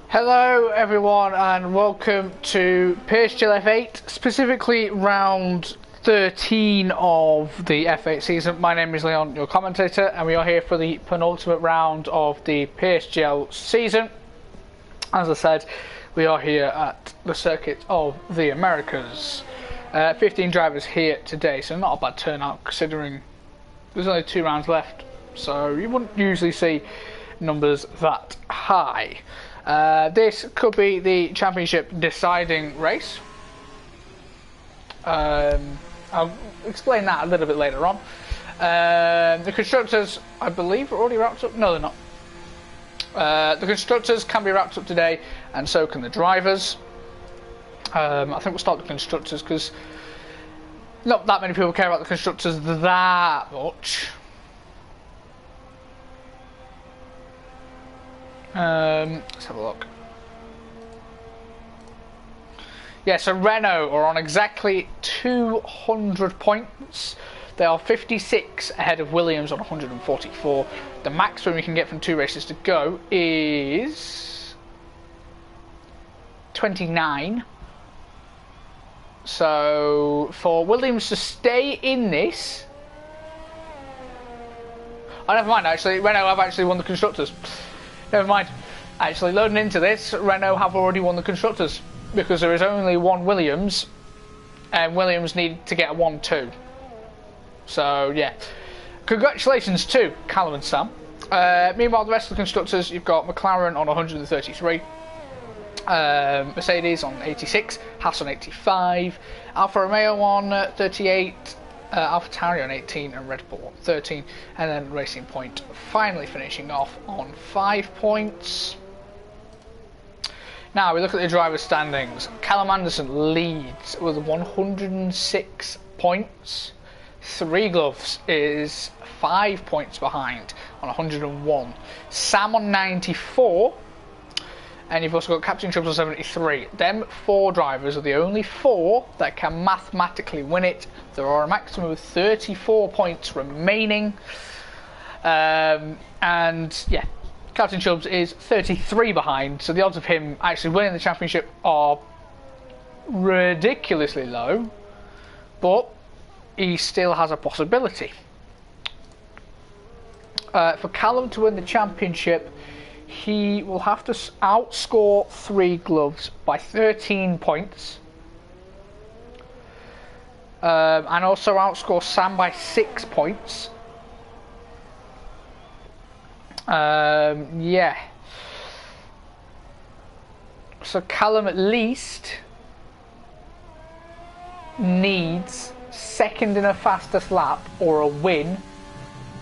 Hello everyone and welcome to PSGL F8, specifically round 13 of the F8 season. My name is Leon, your commentator, and we are here for the penultimate round of the PSGL season. As I said, we are here at the circuit of the Americas. 15 drivers here today, so not a bad turnout considering there's only 2 rounds left, so you wouldn't usually see numbers that high. This could be the championship deciding race. I'll explain that a little bit later on. The constructors, I believe, are already wrapped up. No, they're not. The constructors can be wrapped up today, and so can the drivers. I think we'll start with the constructors because not that many people care about the constructors that much. Let's have a look. Yeah, so Renault are on exactly 200 points. They are 56 ahead of Williams on 144. The maximum we can get from 2 races to go is 29. So for Williams to stay in this... Oh, never mind, actually. Renault have actually won the constructors. Never mind. Actually, loading into this, Renault have already won the constructors because there is only one Williams, and Williams need to get a 1-2. So yeah, congratulations to Callum and Sam. Meanwhile, the rest of the constructors, you've got McLaren on 133, Mercedes on 86, Haas on 85, Alfa Romeo on 38. AlphaTauri on 18 and Red Bull on 13, and then Racing Point finally finishing off on 5 points. Now we look at the driver standings. Callum Anderson leads with 106 points. 3 Gloves is 5 points behind on 101. Sam on 94. And you've also got Captain Chubbs on 73. Them 4 drivers are the only 4 that can mathematically win it. There are a maximum of 34 points remaining. And yeah, Captain Chubbs is 33 behind. So the odds of him actually winning the championship are ridiculously low. But he still has a possibility. For Callum to win the championship, he will have to outscore 3 Gloves by 13 points. And also outscore Sam by 6 points. Yeah. So Callum at least needs second in a fastest lap or a win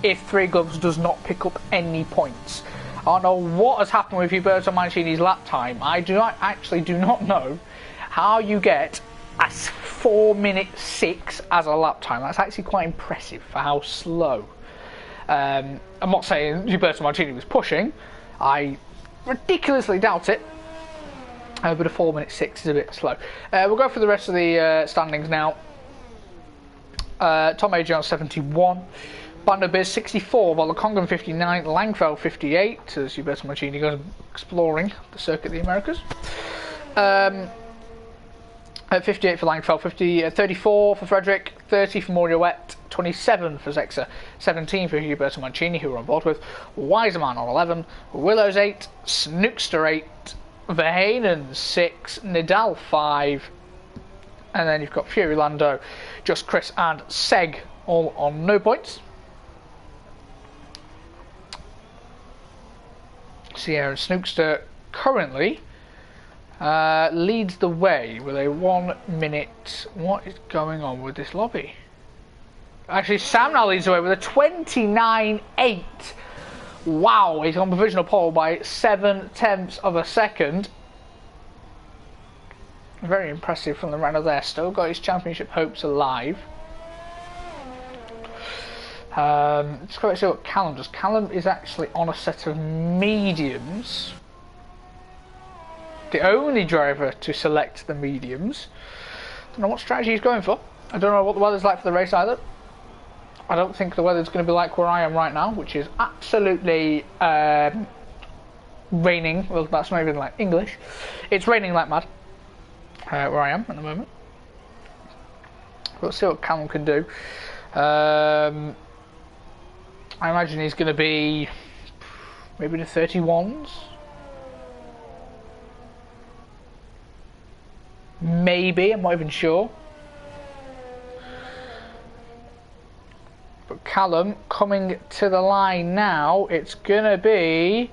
if 3 Gloves does not pick up any points. I don't know what has happened with Roberto Mancini's lap time. I do not know how you get a 4:06 as a lap time. That's actually quite impressive for how slow. I'm not saying Roberto Mancini was pushing. I ridiculously doubt it. But a 4:06 is a bit slow. We'll go through the rest of the standings now. Tom Adrian 71. Bando Biz 64, Volakongan 59, Langfeld 58, as Roberto Mancini goes exploring the circuit of the Americas. At 58 for Langfeld, 34 for Frederick, 30 for Moriouette, 27 for Zexa, 17 for Roberto Mancini, who we're on board with, Weiserman on 11, Willows 8, Snookster 8, Verheyen 6, Nidal 5, and then you've got Fury Lando, Just Chris and Seg all on no points. Sierra Snookster currently leads the way with a 1 minute. What is going on with this lobby? Actually, Sam now leads the way with a 29.8. Wow, he's on provisional pole by 7/10 of a second. Very impressive from the runner there. Still got his championship hopes alive. Let's go see what Callum does. Callum is actually on a set of mediums. The only driver to select the mediums. Don't know what strategy he's going for. I don't know what the weather's like for the race either. I don't think the weather's going to be like where I am right now, which is absolutely raining. Well, that's not even like English. It's raining like mad where I am at the moment. We'll see what Callum can do. I imagine he's going to be maybe the 31s. Maybe, I'm not even sure. But Callum coming to the line now, it's going to be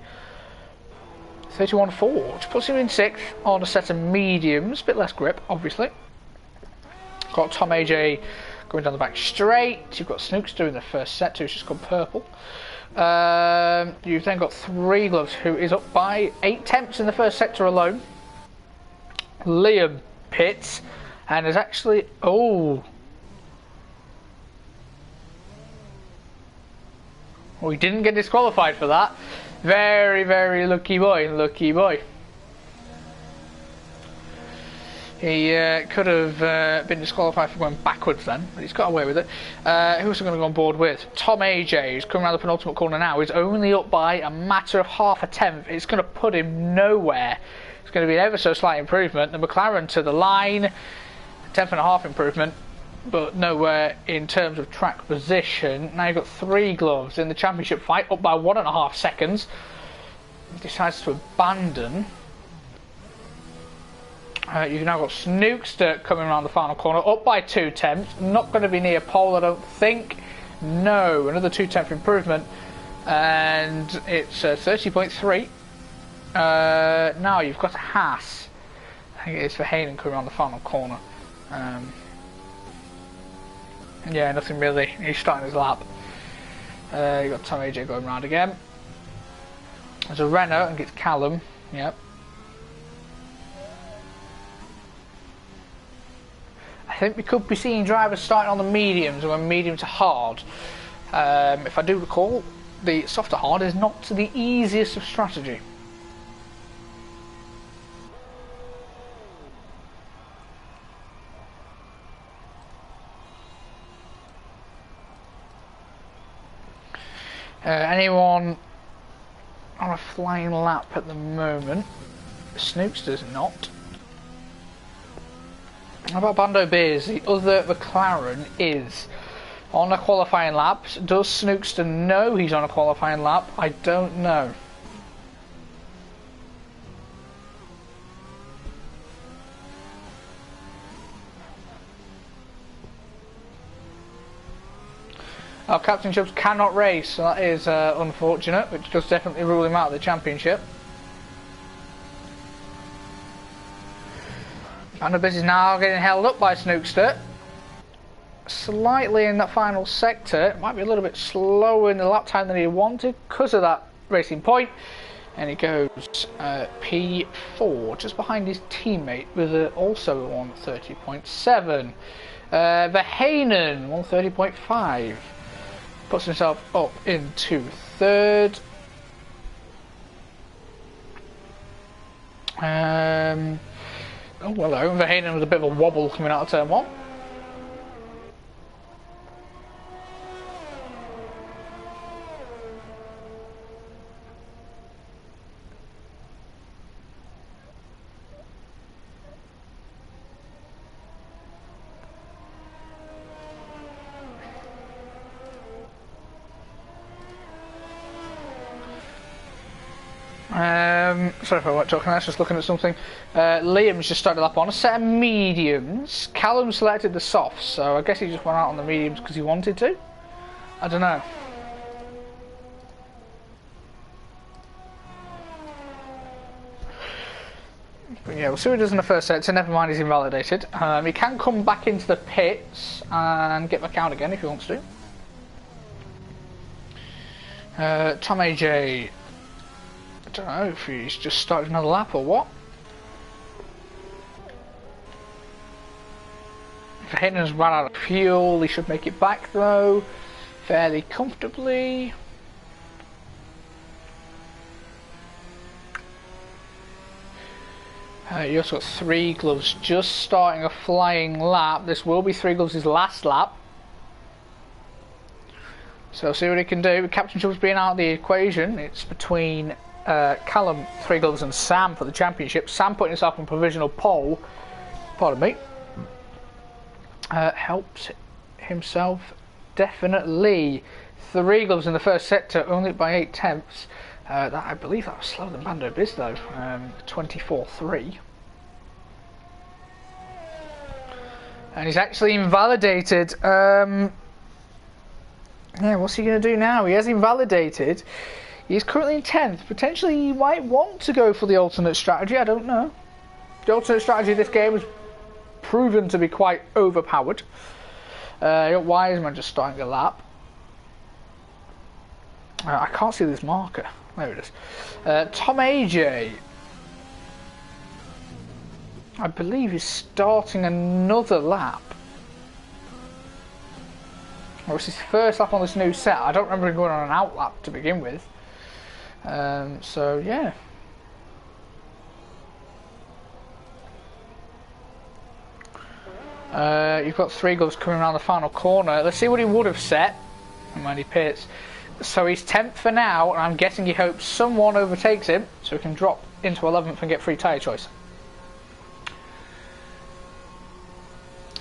31-4, which puts him in 6th on a set of mediums. A bit less grip, obviously. Got Tom AJ going down the back straight. You've got Snooks doing the first set, who's just gone purple. You've then got 3 Gloves, who is up by 8 temps in the first sector alone. Liam pits, and is actually... Oh, he didn't get disqualified for that. Very, very lucky boy, lucky boy. He could have been disqualified for going backwards then, but he's got away with it. Who's he going to go on board with? Tom AJ, who's coming around the penultimate corner now, is only up by a matter of half a tenth. It's going to put him nowhere. It's going to be an ever so slight improvement. The McLaren to the line, 10.5 improvement, but nowhere in terms of track position. Now you've got 3 Gloves in the championship fight, up by 1.5 seconds. Decides to abandon. You've now got Snookster coming around the final corner, up by 2 temps. Not going to be near pole, I don't think. No, another 2 temp improvement, and it's 30.3. Now you've got a Haas. I think it is for Hayden coming around the final corner. Yeah, nothing really. He's starting his lap. You've got Tom AJ going round again. There's a Renault and gets Callum. Yep. I think we could be seeing drivers starting on the mediums, when medium to hard. If I do recall, the softer hard is not the easiest of strategy. Anyone on a flying lap at the moment? Snooks does not. How about Bando Beers? The other McLaren is on a qualifying lap. Does Snookster know he's on a qualifying lap? I don't know. Our Captain Chubbs cannot race, so that is unfortunate, which does definitely rule him out of the championship. And the business now getting held up by Snookster. Slightly in that final sector. It might be a little bit slower in the lap time than he wanted because of that racing point. And he goes P4, just behind his teammate with also 130.7. Verheyen 130.5. Puts himself up into 3rd. Oh, hello. Verheyen with a bit of a wobble coming out of turn 1. Sorry if I weren't talking, I was just looking at something. Liam's just started up on a set of mediums. Callum selected the softs, so I guess he just went out on the mediums because he wanted to. I don't know. But yeah, we'll see what he does in the first set, so never mind he's invalidated. He can come back into the pits and get back out again if he wants to. Tom AJ... I don't know if he's just started another lap or what. If Hayden's run out of fuel, he should make it back though, fairly comfortably. You also got 3 Gloves just starting a flying lap. This will be 3 Gloves' last lap. So see what he can do. With Captain Chubbs being out of the equation, it's between Callum, 3 gloves, and Sam for the championship. Sam putting himself on provisional pole. Pardon me. Helps himself definitely. 3 gloves in the first sector, only by 8/10. That, I believe that was slower than Bando Biz though. 24-3. And he's actually invalidated. Yeah, what's he going to do now? He has invalidated. He's currently in 10th. Potentially he might want to go for the alternate strategy. I don't know. The alternate strategy of this game has proven to be quite overpowered. You got Wiseman just starting a lap. I can't see this marker. There it is. Tom AJ, I believe, is starting another lap. Or it's his first lap on this new set. I don't remember him going on an out lap to begin with. So yeah. You've got 3 gloves coming around the final corner. Let's see what he would have set when he pits. So he's 10th for now, and I'm guessing he hopes someone overtakes him so he can drop into 11th and get free tyre choice.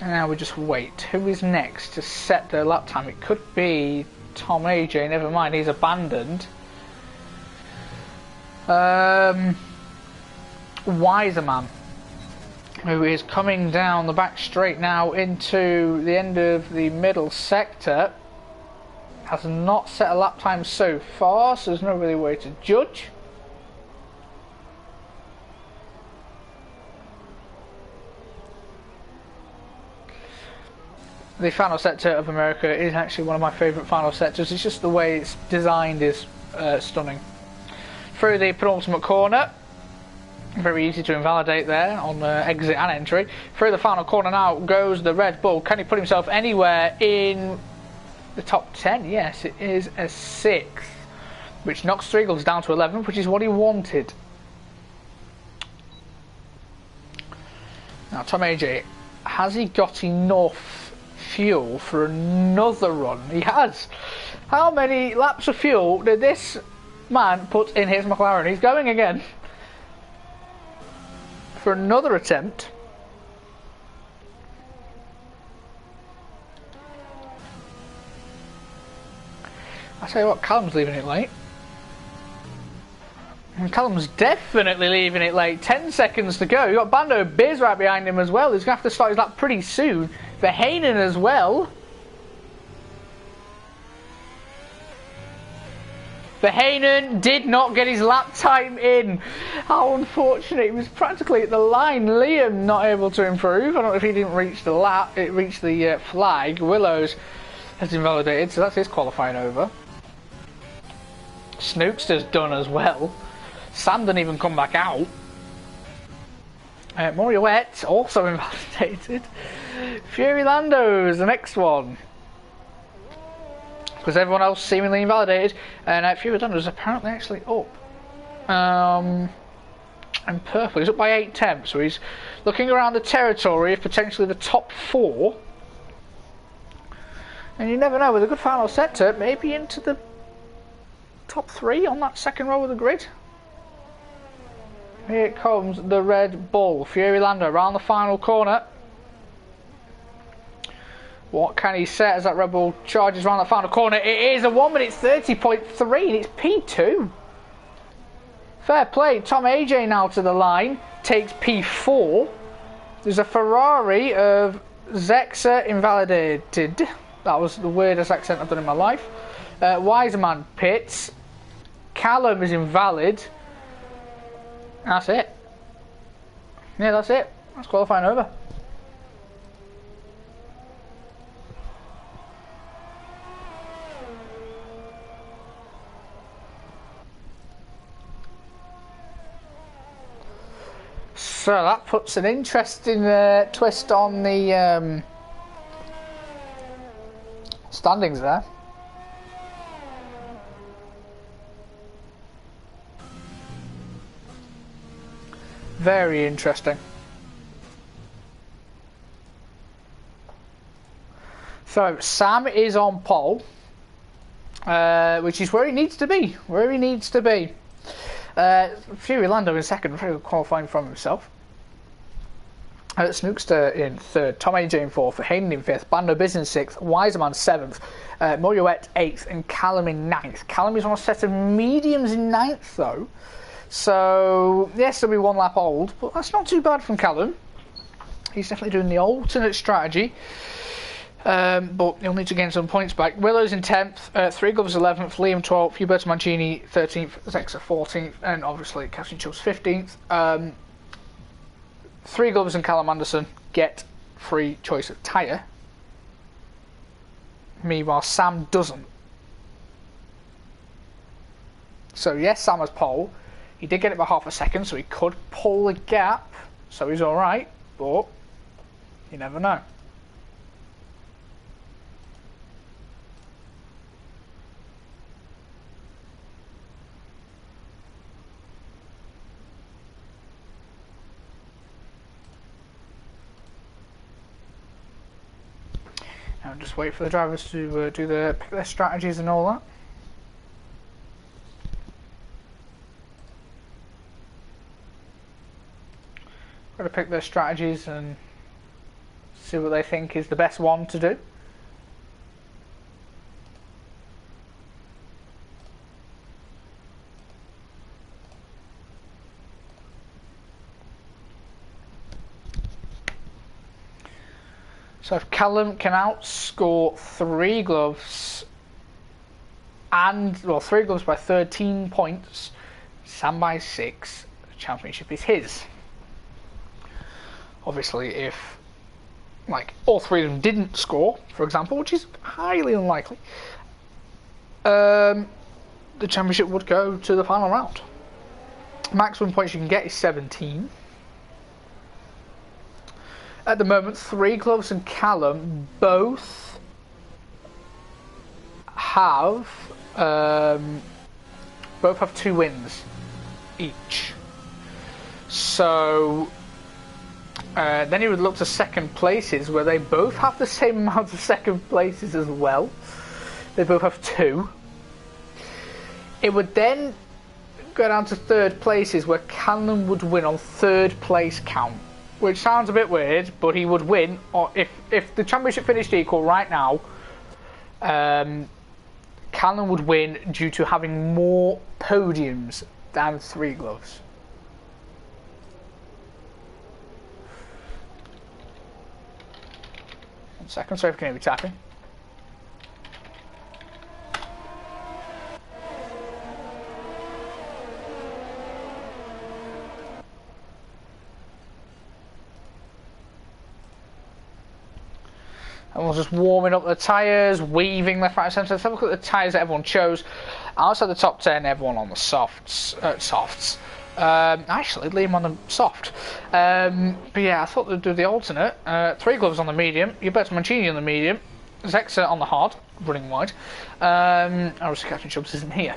And now we just wait. Who is next to set their lap time? It could be Tom AJ, never mind, he's abandoned. Wiseman, who is coming down the back straight now into the end of the middle sector, has not set a lap time so far, so there's no really way to judge. The final sector of America is actually one of my favourite final sectors. It's just the way it's designed is stunning. Through the penultimate corner, very easy to invalidate there on exit and entry. Through the final corner now goes the Red Bull. Can he put himself anywhere in the top 10? Yes, it is a 6th, which knocks 3 gloves down to 11, which is what he wanted. Now, Tom AJ, has he got enough fuel for another run? He has. How many laps of fuel did this man put in his McLaren? He's going again for another attempt. I tell you what, Callum's leaving it late. And Callum's definitely leaving it late. 10 seconds to go. You've got Bando Biz right behind him as well. He's going to have to start his lap pretty soon. Verheyen as well. Verheyen did not get his lap time in. How unfortunate. He was practically at the line. Liam not able to improve. I don't know if he didn't reach the lap. It reached the flag. Willows has invalidated, so that's his qualifying over. Snookster's done as well. Sam didn't even come back out. Moriouette also invalidated. Fury Lando's the next one, because everyone else seemingly invalidated, and Fury Lando's apparently actually up. And purple, he's up by 8/10, so he's looking around the territory of potentially the top 4. And you never know, with a good final sector, maybe into the top 3 on that second row of the grid. Here comes the Red Bull. Fury Lando around the final corner. What can he set as that Red Bull charges around that final corner? It is a 1:30.3 and it's P2. Fair play. Tom AJ now to the line. Takes P4. There's a Ferrari of Zexa invalidated. That was the weirdest accent I've done in my life. Wiseman pits. Callum is invalid. That's it. Yeah, that's it. That's qualifying over. So that puts an interesting twist on the standings there. Very interesting. So Sam is on pole, which is where he needs to be. Fury Lando in second, very good qualifying from himself. Snookster in third, Tom AJ in fourth, Hayden in fifth, Bando Biz in sixth, Wiseman seventh, Moriouette eighth, and Callum in ninth. Callum is on a set of mediums in ninth though, so yes, there'll be one lap old, but that's not too bad from Callum. He's definitely doing the alternate strategy, but he'll need to gain some points back. Willow's in 10th, Three Gloves 11th, Liam 12th, Huberto Mancini 13th, Zexa 14th, and obviously Captain Chubbs 15th. Three Gloves and Callum Anderson get free choice of tyre. Meanwhile, Sam doesn't. So yes, Sam has pole. He did get it by half a second, so he could pull the gap. So he's alright, but you never know. Now just wait for the drivers to pick their strategies and all that. Got to pick their strategies and see what they think is the best one to do. So if Callum can outscore Three Gloves Three Gloves by 13 points, Sam by 6, the championship is his. Obviously, if like all three of them didn't score, for example, which is highly unlikely, the championship would go to the final round. Maximum points you can get is 17. At the moment, Three Gloves and Callum both have 2 wins each. So then you would look to second places, where they both have the same amount of second places as well. They both have 2. It would then go down to third places, where Callum would win on third place count. Which sounds a bit weird, but he would win. Or if the championship finished equal right now, Callum would win due to having more podiums than Three Gloves. One second, sorry if I can hear me tapping. And we're just warming up the tyres, weaving left, right, and centre. Let's have a look at the tyres that everyone chose. Outside the top 10, everyone on the softs. Actually, leave them on the soft. But yeah, I thought they'd do the alternate. Three Gloves on the medium, Huberto Mancini on the medium, Zexa on the hard, running wide. Obviously, Captain Chubbs isn't here.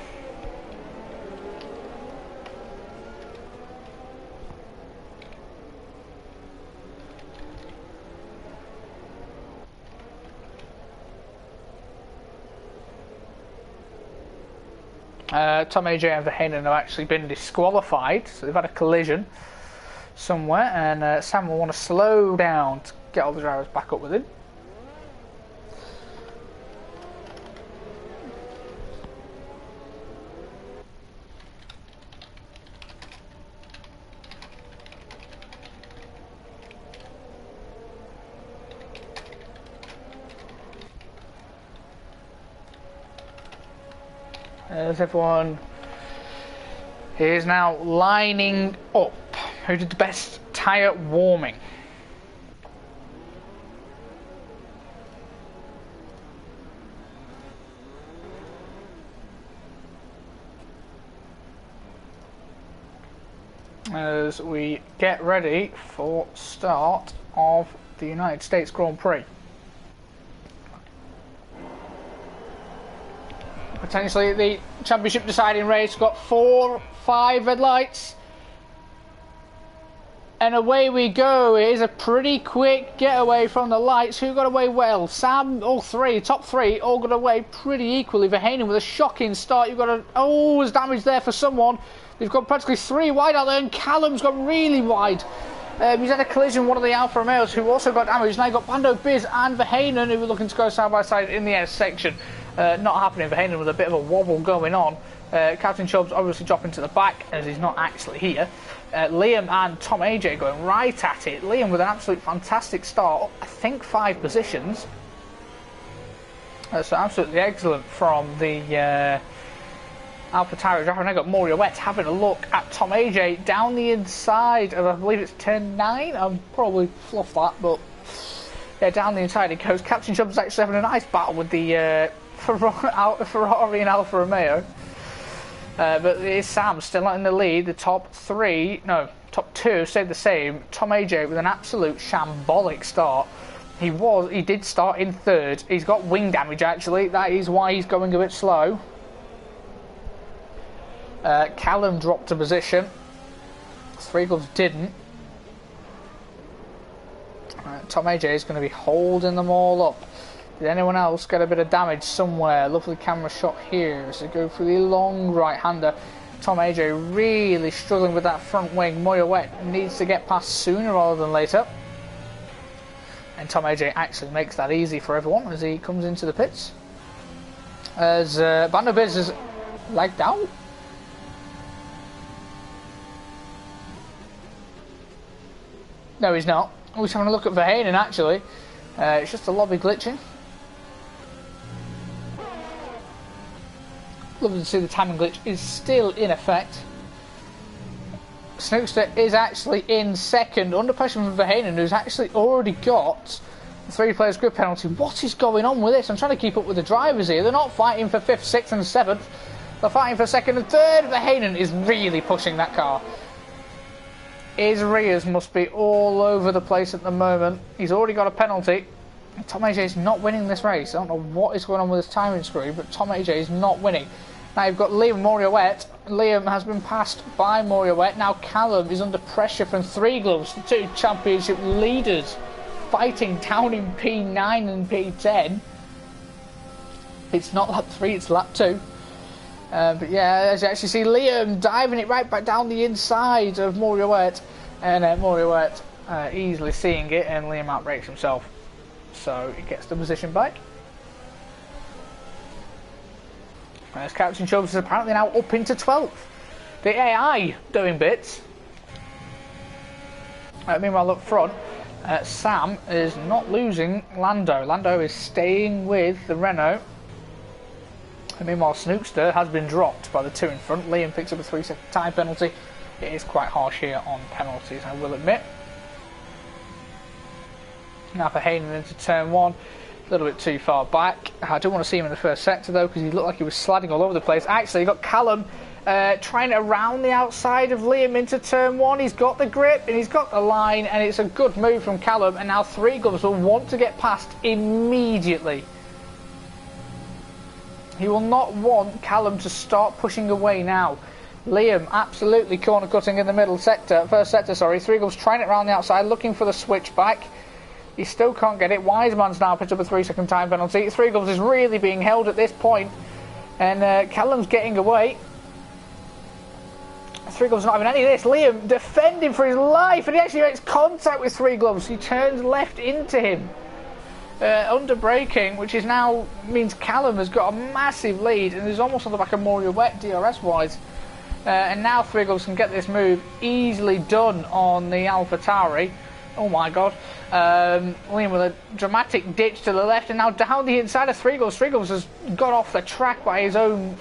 Tom AJ and Verheyen have actually been disqualified, so they've had a collision somewhere, and Sam will want to slow down to get all the drivers back up with him. As everyone is now lining up, who did the best tyre warming? As we get ready for start of the United States Grand Prix. Potentially the championship deciding race. Got 4, 5 red lights, and away we go. It is a pretty quick getaway from the lights. Who got away well? Sam, all three, top 3 all got away pretty equally. Verheyen with a shocking start. You've got a there's damage there for someone. We've got practically 3 wide out there, and Callum's got really wide. He's had a collision with one of the Alfa Romeos who also got damaged. Now you've got Bando Biz and Verheyen who were looking to go side by side in the S section. Not happening. Verheyen with a bit of a wobble going on. Captain Chubbs obviously dropping to the back as he's not actually here. Liam and Tom AJ going right at it. Liam with an absolute fantastic start. I think 5 positions. So absolutely excellent from the AlphaTauri driver. And I got Moriarty having a look at Tom AJ down the inside of, I believe it's turn 9. I'll probably fluff that, but yeah, down the inside it goes. Captain Chubbs actually having a nice battle with the Ferrari and Alfa Romeo. But it's Sam still not in the lead. The top 2 stayed the same. Tom AJ with an absolute shambolic start. He did start in 3rd. He's got wing damage actually. That is why he's going a bit slow. Callum dropped a position. Three Gloves didn't. Tom AJ is going to be holding them all up. Did anyone else get a bit of damage somewhere? Lovely camera shot here as they go through the long right-hander. Tom AJ really struggling with that front wing. Moriarty needs to get past sooner rather than later. And Tom AJ actually makes that easy for everyone as he comes into the pits. As Bando Biz is lagged down. No, he's not. He's having a look at Verheyen actually. It's just a lobby glitching. Lovely to see the timing glitch is still in effect. Snookster is actually in 2nd, under pressure from Verheyen, who's actually already got the 3 players grid penalty. What is going on with this? I'm trying to keep up with the drivers here. They're not fighting for 5th, 6th and 7th. They're fighting for 2nd and 3rd. Verheyen is really pushing that car. His rears must be all over the place at the moment. He's already got a penalty. Tom AJ is not winning this race. I don't know what is going on with his timing screw, but Tom AJ is not winning. Now you've got Liam Moriarty. Liam has been passed by Moriarty. Now Callum is under pressure from 3 Gloves, the 2 championship leaders, fighting down in P9 and P10. It's not lap 3, it's lap 2. But yeah, as you actually see Liam diving it right back down the inside of Moriarty. And Moriarty easily seeing it, and Liam outbrakes himself. So he gets the position back. As Captain Chubbs is apparently now up into 12th. The AI doing bits. Meanwhile up front, Sam is not losing Lando. Lando is staying with the Renault. And meanwhile Snookster has been dropped by the 2 in front. Liam picks up a 3-second time penalty. It is quite harsh here on penalties, I will admit. Now for Hayden into turn 1. A little bit too far back. I don't want to see him in the first sector though, because he looked like he was sliding all over the place. Actually, you got Callum trying around the outside of Liam into turn 1. He's got the grip and he's got the line, and it's a good move from Callum. And now 3 Gloves will want to get past immediately. He will not want Callum to start pushing away now. Liam absolutely corner cutting in the middle sector, first sector, sorry. 3 Gloves trying it around the outside, looking for the switchback. He still can't get it. Wiseman's now picked up a 3-second time penalty. 3 Gloves is really being held at this point. And Callum's getting away. 3 Gloves not having any of this. Liam defending for his life. And he actually makes contact with 3 Gloves. He turns left into him. Under braking, which is now means Callum has got a massive lead. And is almost on the back of Moriarty DRS-wise. And now 3 Gloves can get this move easily done on the AlphaTauri. Oh my god. Liam with a dramatic ditch to the left, and now down the inside of 3 Gloves. 3 Gloves has got off the track by his own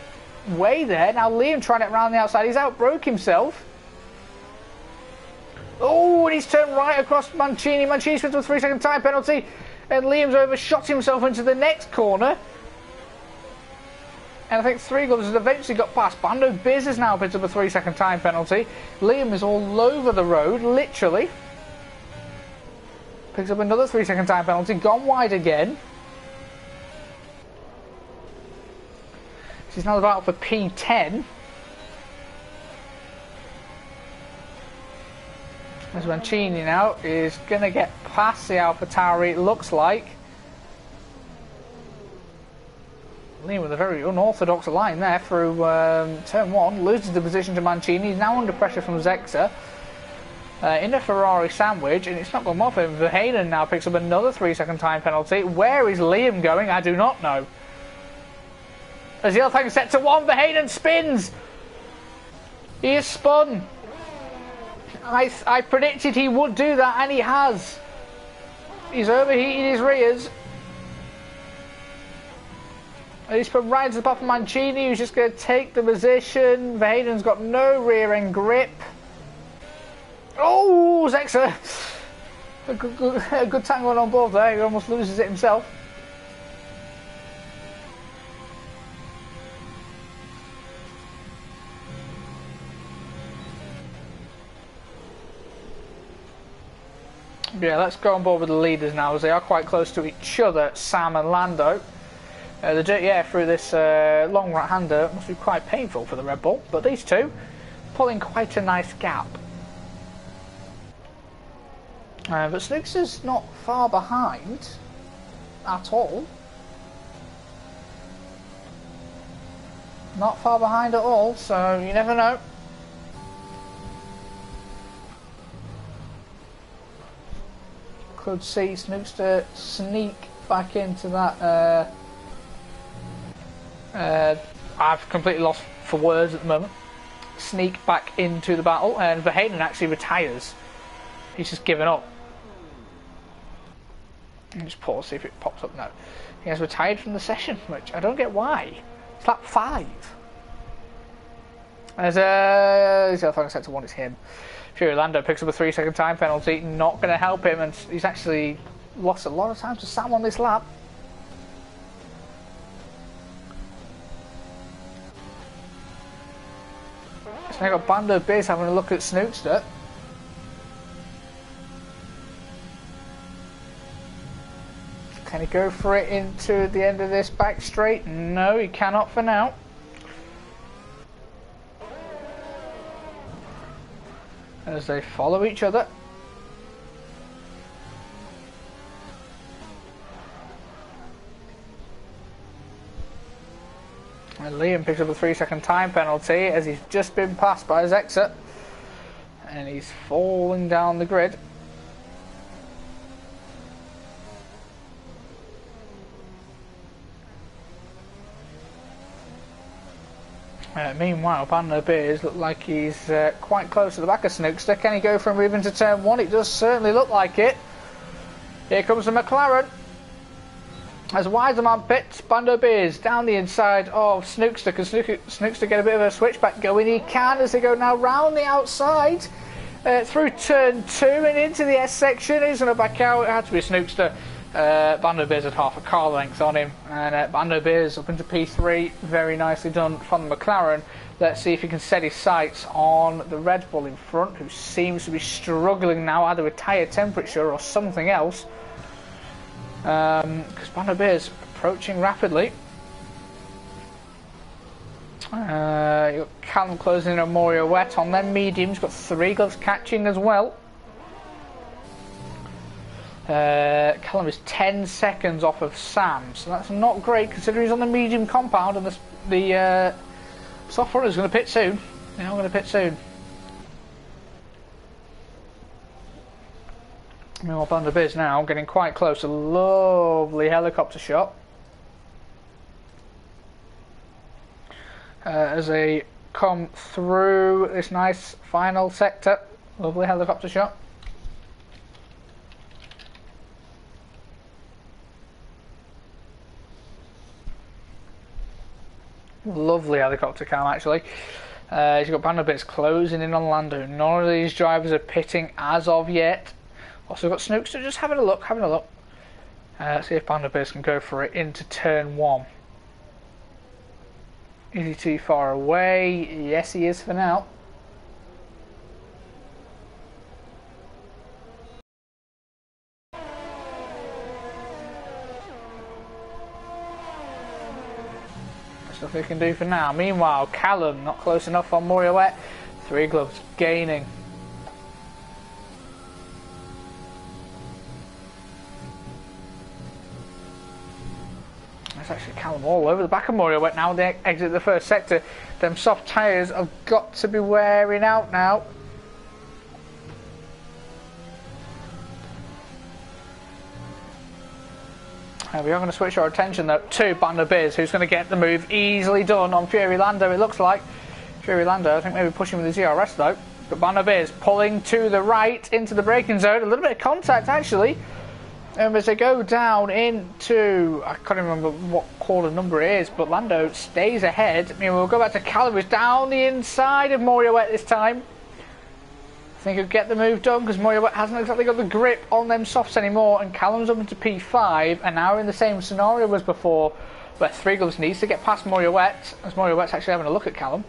way there. Now Liam trying it around the outside. He's outbroke himself. Oh, and he's turned right across Mancini. Mancini's with a 3-second time penalty, and Liam's overshot himself into the next corner. And I think 3 Gloves has eventually got past. Bando Biz has now picked up a 3-second time penalty. Liam is all over the road, literally. Picks up another 3-second time penalty, gone wide again. She's now about for P10. As Mancini now is going to get past the AlphaTauri, it looks like. Liam with a very unorthodox line there through turn 1, loses the position to Mancini. He's now under pressure from Zexa. In a Ferrari sandwich, and it's not gone well for him. Verheyen now picks up another 3-second time penalty. Where is Liam going? I do not know. As the other thing set to 1, Verheyen spins. He is spun. I predicted he would do that, and he has. He's overheated his rears. And he's put right to the top of Mancini, who's just going to take the position. Verheyen's got no rear end grip. Oh, Zexa! A good tango on board there. He almost loses it himself. Yeah, let's go on board with the leaders now, as they are quite close to each other, Sam and Lando. The dirty air through this long right-hander must be quite painful for the Red Bull, but these two pulling quite a nice gap. But Snookster's not far behind at all. Not far behind at all, so you never know. Could see Snookster sneak back into that. I've completely lost for words at the moment. Sneak back into the battle, and Verheyen actually retires. He's just given up. Just pause, see if it pops up now. He has retired from the session, which I don't get why. It's lap 5. As he's the other set to 1, it's him. Fury Lando picks up a 3-second time penalty, not going to help him, and he's actually lost a lot of time to Sam on this lap. So now got Bando Biz having a look at Snookster. Can he go for it into the end of this back straight? No, he cannot for now. As they follow each other. And Liam picks up a 3-second time penalty as he's just been passed by Zexa. And he's falling down the grid. Meanwhile, Bando Beers look like he's quite close to the back of Snookster. Can he go for a move into turn 1? It does certainly look like it. Here comes the McLaren. As Wiseman pits, Bando Beers down the inside of Snookster. Can Snookster get a bit of a switchback going? He can, as they go now round the outside through turn 2 and into the S section. He's going to back out. It had to be Snookster. Bando Beers had half a car length on him, and Bando Beers up into P3, very nicely done from the McLaren. Let's see if he can set his sights on the Red Bull in front, who seems to be struggling now, either with tyre temperature or something else, because Bando Beers approaching rapidly. You've got Callum closing in on Morio Wet on them mediums, got 3 gloves catching as well. Callum is 10 seconds off of Sam, so that's not great considering he's on the medium compound, and the soft runner is going to pit soon. They're going to pit soon. Meanwhile, Bando Biz now getting quite close. A lovely helicopter shot as they come through this nice final sector. Lovely helicopter shot. Lovely helicopter cam actually. He's got Bando Bits closing in on Lando. None of these drivers are pitting as of yet. Also got Snookster just having a look. See if Bando Bits can go for it into turn 1. Is he too far away? Yes, he is for now. Stuff he can do for now. Meanwhile, Callum not close enough on Moriarty. 3 gloves gaining. That's actually Callum all over the back of Moria Wet now. They exit the first sector. Them soft tyres have got to be wearing out now. We are going to switch our attention though to Bando Biz, who's going to get the move easily done on Fury Lando, it looks like. Fury Lando, I think maybe pushing with the ZRS though. But Bando Biz pulling to the right into the braking zone. A little bit of contact actually. As they go down into, I can't remember what corner number it is, but Lando stays ahead. I mean, we'll go back to Callum, who's down the inside of Moria Wet this time. I think he'll get the move done because Moria Wet hasn't exactly got the grip on them softs anymore, and Callum's up into P5, and now we're in the same scenario as before, where Three Gloves needs to get past Moria Wet, as Moria Wet's actually having a look at Callum.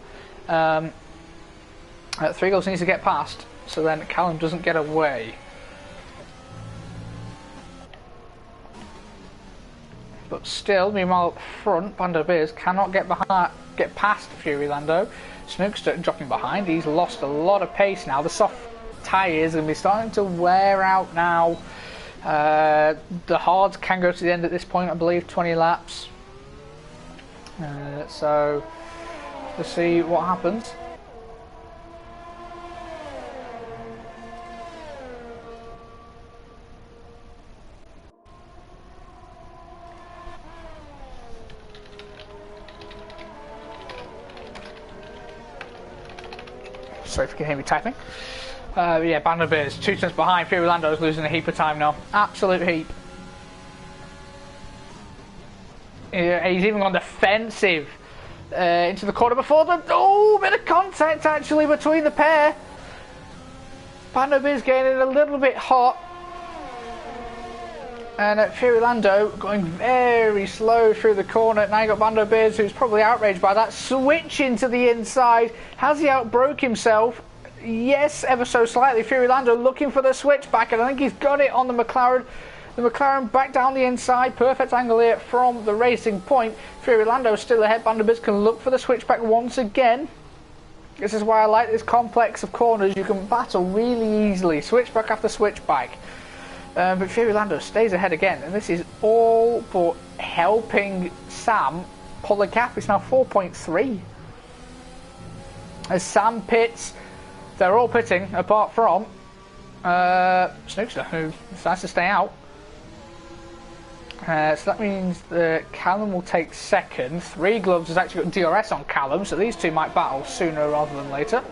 Three Gloves needs to get past, so then Callum doesn't get away. But still, meanwhile, up front, Bando Biz cannot get past Fury Lando. Snookster dropping behind. He's lost a lot of pace now. The soft tyres are going to be starting to wear out now. The hards can go to the end at this point, I believe, 20 laps. So, let's see what happens. Sorry if you can hear me typing. Yeah, Bando Biz, 2 turns behind. Fury Lando's losing a heap of time now. Absolute heap. Yeah, he's even gone defensive into the corner before them. Oh, bit of contact actually between the pair. Bando Biz getting a little bit hot. And Fury Lando going very slow through the corner. Now you got Bando Biz, who's probably outraged by that. Switching to the inside. Has he outbroke himself? Yes, ever so slightly. Fury Lando looking for the switchback, and I think he's got it on the McLaren. The McLaren back down the inside. Perfect angle here from the racing point. Fury Lando still ahead. Bando Biz can look for the switchback once again. This is why I like this complex of corners. You can battle really easily. Switchback after switchback. But Fury Lando stays ahead again, and this is all but helping Sam pull the gap. It's now 4.3. As Sam pits, they're all pitting apart from Snookster, who decides to stay out. So that means that Callum will take second. Three Gloves has actually got DRS on Callum, so these two might battle sooner rather than later.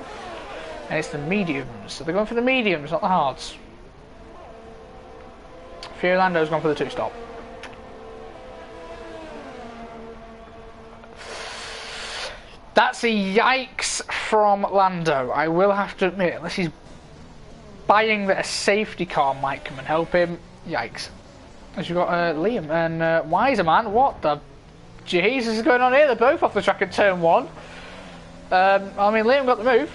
And it's the mediums, so they're going for the mediums, not the hards. Fury Lando's gone for the 2-stop. That's a yikes from Lando. I will have to admit, unless he's buying that a safety car might come and help him, yikes. As you've got Liam and Wiserman. What the Jesus is going on here? They're both off the track at turn 1. I mean, Liam got the move.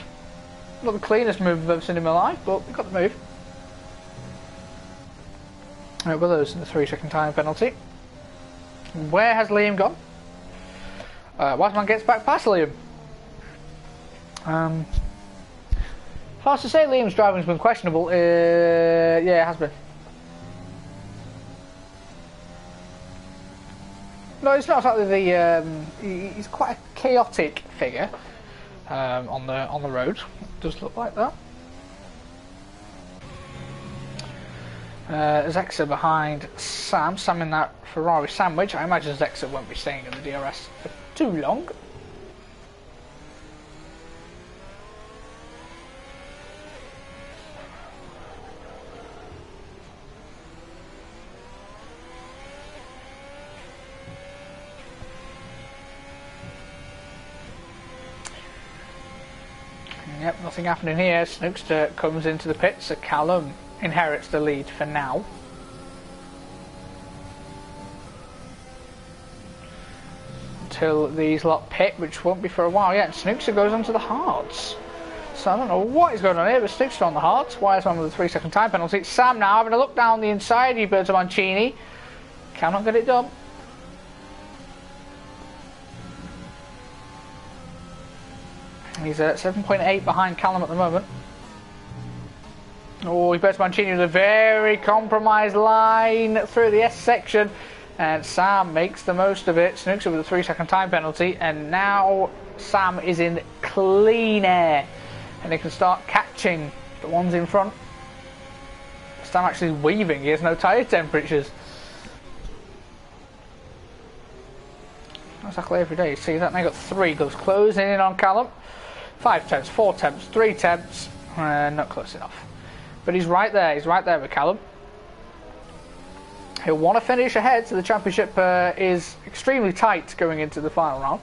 Not the cleanest move I've ever seen in my life, but he got the move. Willows in the 3-second time penalty. Where has Liam gone? Wiseman gets back past Liam. Hard to say Liam's driving's been questionable. Yeah, it has been. No, it's not exactly he's quite a chaotic figure on the road. It does look like that. Zexa behind Sam. Sam in that Ferrari sandwich. I imagine Zexa won't be staying in the DRS for too long. Yep, nothing happening here. Snookster comes into the pits, so Callum inherits the lead for now. Until these lot pit, which won't be for a while yet. Snookster goes onto the hards. So I don't know what is going on here, but Snookster on the hards. Wiseman with a 3-second time penalty. Sam now having a look down the inside. Roberto Mancini cannot get it done. He's at 7.8 behind Callum at the moment. Oh, Roberto Mancini with a very compromised line through the S section. And Sam makes the most of it, snooks it with a 3-second time penalty, and now Sam is in clean air. And they can start catching the ones in front. Sam actually weaving, he has no tyre temperatures. Not exactly every day you see that. Now got 3 gloves closing in on Callum. 5 temps, 4 temps, 3 temps, not close enough. But he's right there with Callum. He'll want to finish ahead, so the championship is extremely tight going into the final round.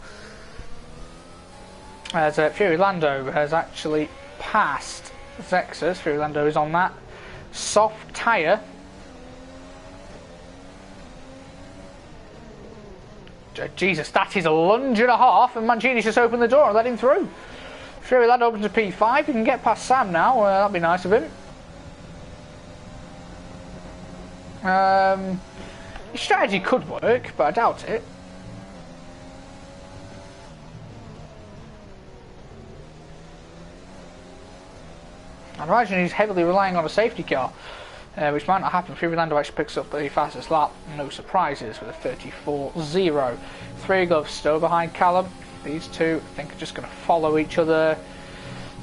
As Fury Lando has actually passed Zexus. Fury Lando is on that soft tyre. Jesus, that is a lunge and a half, and Mancini's just opened the door and let him through. Fury Lando opens to P5. He can get past Sam now. That'd be nice of him. His strategy could work, but I doubt it. I imagine he's heavily relying on a safety car, which might not happen. Fury Lando actually picks up the fastest lap, no surprises, with a 34.0. 3 gloves still behind Callum. These two, I think, are just going to follow each other.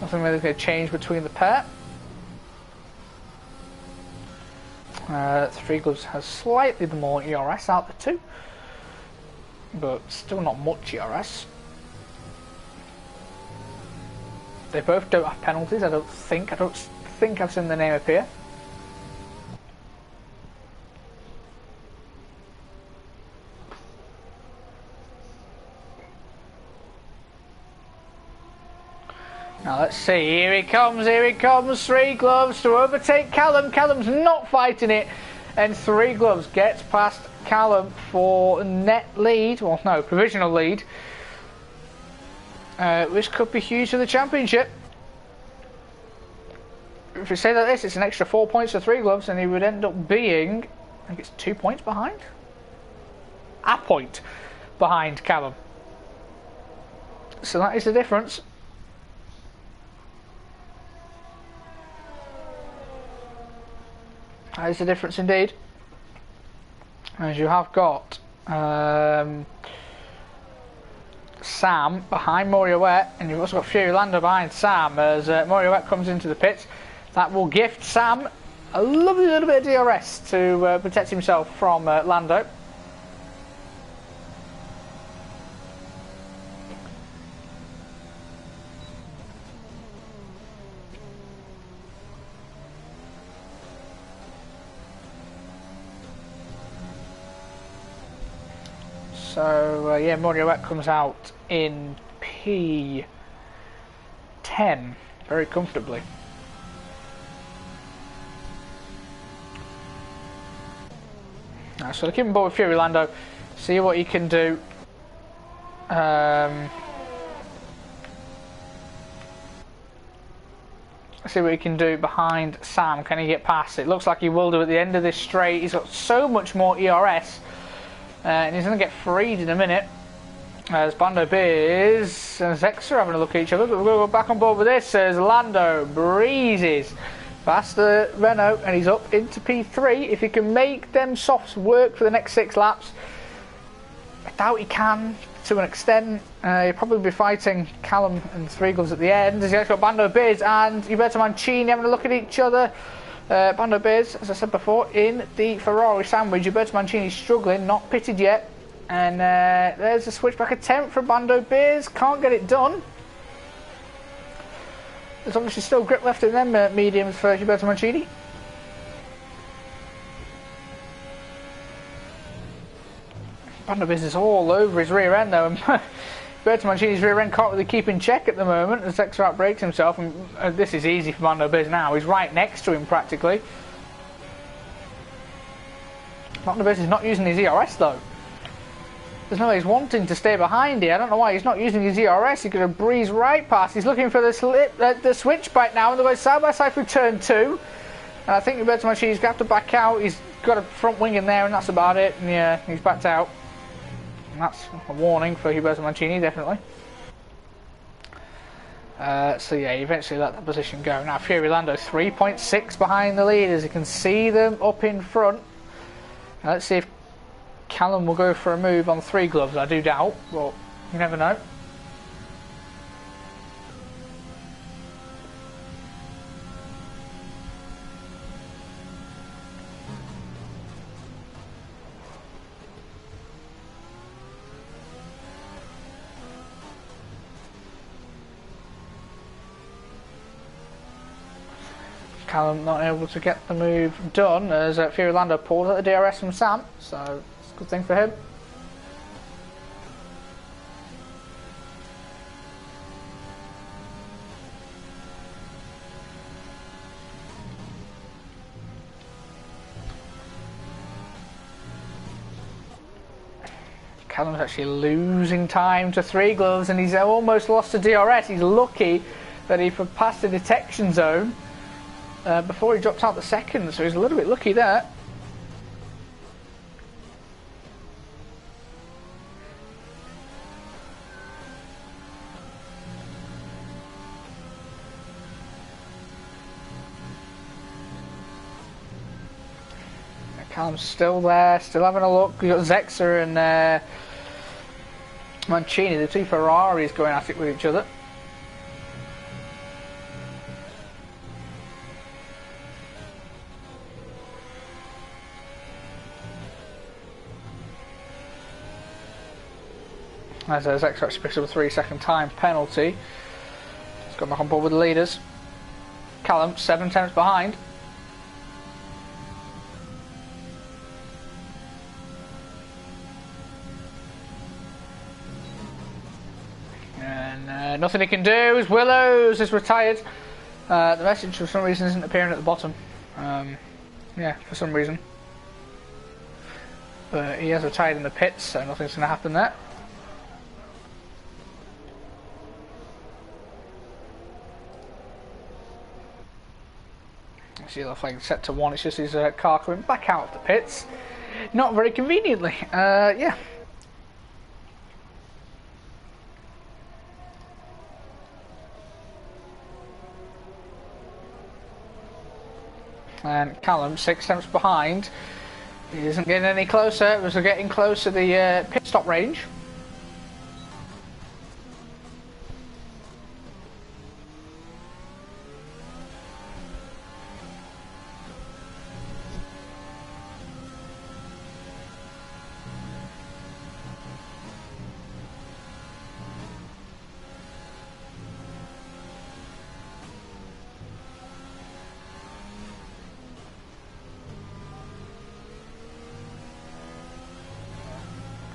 Nothing really going to change between the pair. 3 gloves has slightly the more ERS out the 2, but still not much ERS. They both don't have penalties. I don't think I've seen the name appear. Now let's see, here he comes, 3 gloves to overtake Callum. Callum's not fighting it, and 3 gloves gets past Callum for net lead, well no, provisional lead, which could be huge for the championship. If we say like this, it's an extra 4 points for 3 gloves, and he would end up being, I think it's 2 points behind? A point behind Callum. So that is the difference. That is the difference indeed. As you have got Sam behind Moriarty, and you've also got Fury Lando behind Sam as Moriarty comes into the pits. That will gift Sam a lovely little bit of DRS to protect himself from Lando. So yeah, Moriarty comes out in P10 very comfortably. So keep him board with Fury Lando, see what he can do. See what he can do behind Sam. Can he get past? It looks like he will do at the end of this straight. He's got so much more ERS. And he's going to get freed in a minute. As Bando Biz and Zex are having a look at each other. But we're going to go back on board with this as Lando breezes past the Renault. And he's up into P3. If he can make them softs work for the next 6 laps. I doubt he can to an extent. He'll probably be fighting Callum and 3 gloves at the end. As he's got Bando Biz and Roberto Mancini having a look at each other. Bando Biz, as I said before, in the Ferrari sandwich. Roberto Mancini struggling, not pitted yet. And there's a switchback attempt from Bando Biz. Can't get it done. There's obviously still grip left in them mediums for Roberto Mancini. Bando Biz is all over his rear end though. And Roberto Mancini's rear end can't really keep in check at the moment as Xrat breaks himself, and this is easy for Bando Biz now. He's right next to him practically. Bando Biz is not using his ERS though. There's no way he's wanting to stay behind here. I don't know why he's not using his ERS. He's going to breeze right past. He's looking for the switchback now, and they're going side by side for turn 2. And I think Roberto Mancini's going to have to back out. He's got a front wing in there, and that's about it. And yeah, he's backed out. And that's a warning for Roberto Mancini, definitely. So yeah, he eventually let that position go. Now Fury Lando 3.6 behind the leaders. You can see them up in front. Now, let's see if Callum will go for a move on 3 gloves. I do doubt, but you never know. Callum not able to get the move done as Fury Lando pulled at the DRS from Sam, so it's a good thing for him. Callum's actually losing time to 3 gloves and he's almost lost to DRS. He's lucky that he passed the detection zone before he dropped out the second, so he's a little bit lucky there. Callum's still there, still having a look. We've got Zexa and Mancini, the 2 Ferraris going at it with each other. As Zexa actually picks up a 3-second time penalty. He's got back on board with the leaders. Callum 7 attempts behind. And nothing he can do as Willows is retired. The message for some reason isn't appearing at the bottom. Yeah, for some reason. But he has retired in the pits, so nothing's going to happen there. See the flag set to 1, it's just his car coming back out of the pits. Not very conveniently, yeah. And Callum 6 attempts behind. He isn't getting any closer, as we're getting close to the pit stop range.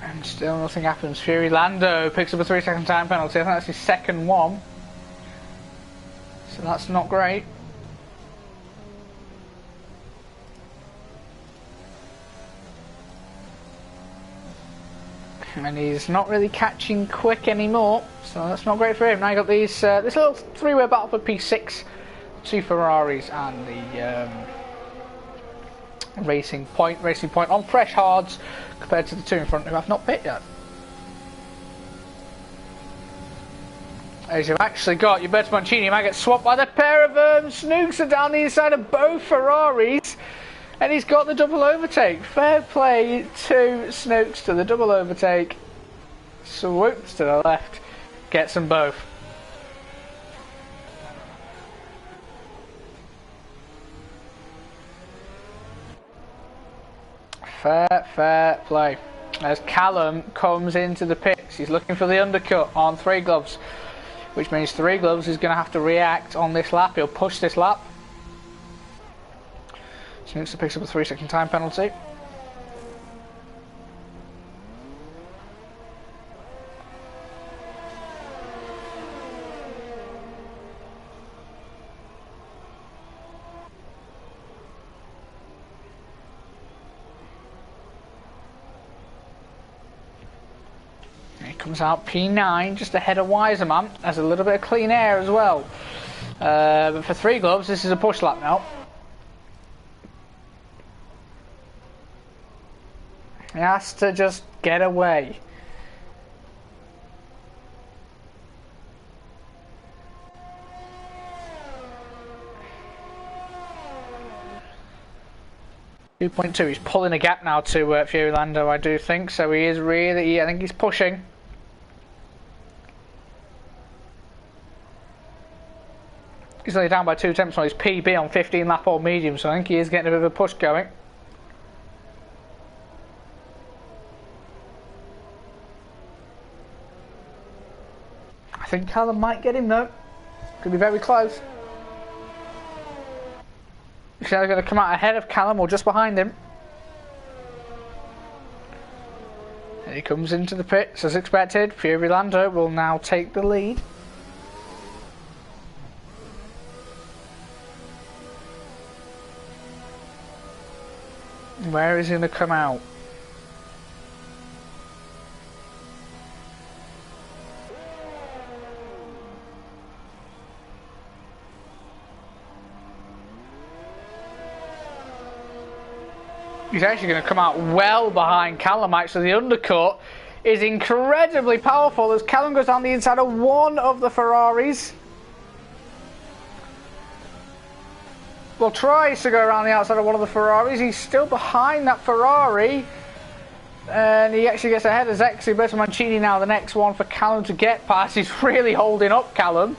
And still nothing happens. Fury Lando picks up a 3-second time penalty. I think that's his second one. So that's not great. And he's not really catching quick anymore. So that's not great for him. Now you got these this little 3-way battle for P6. 2 Ferraris and the Racing Point on fresh hards compared to the 2 in front who have not pit yet. As you've actually got your Berto Mancini, you might get swapped by the pair of Snooks are down the inside of both Ferraris, and he's got the double overtake. Fair play to Snooks to the double overtake. Swoops to the left, gets them both. Fair play. As Callum comes into the pits, he's looking for the undercut on 3 gloves, which means 3 gloves is going to have to react on this lap. He'll push this lap. Snooks picks up a 3-second time penalty. Comes out P9 just ahead of Wiserman. Has a little bit of clean air as well. But for 3 gloves, this is a push lap now. He has to just get away. 2.2. He's pulling a gap now to Fury Lando, I do think. So he is really, I think he's pushing. He's only down by 2 tenths on his PB on 15 lap old medium, so I think he is getting a bit of a push going. I think Callum might get him though. Could be very close. He's either going to come out ahead of Callum or just behind him. And he comes into the pits as expected. Fury Lando will now take the lead. Where is he going to come out? He's actually going to come out well behind Callum. So the undercut is incredibly powerful as Callum goes down the inside of one of the Ferraris. Well, tries to go around the outside of one of the Ferraris. He's still behind that Ferrari. And he actually gets ahead of Zexy. Berto Mancini now the next one for Callum to get past. He's really holding up Callum.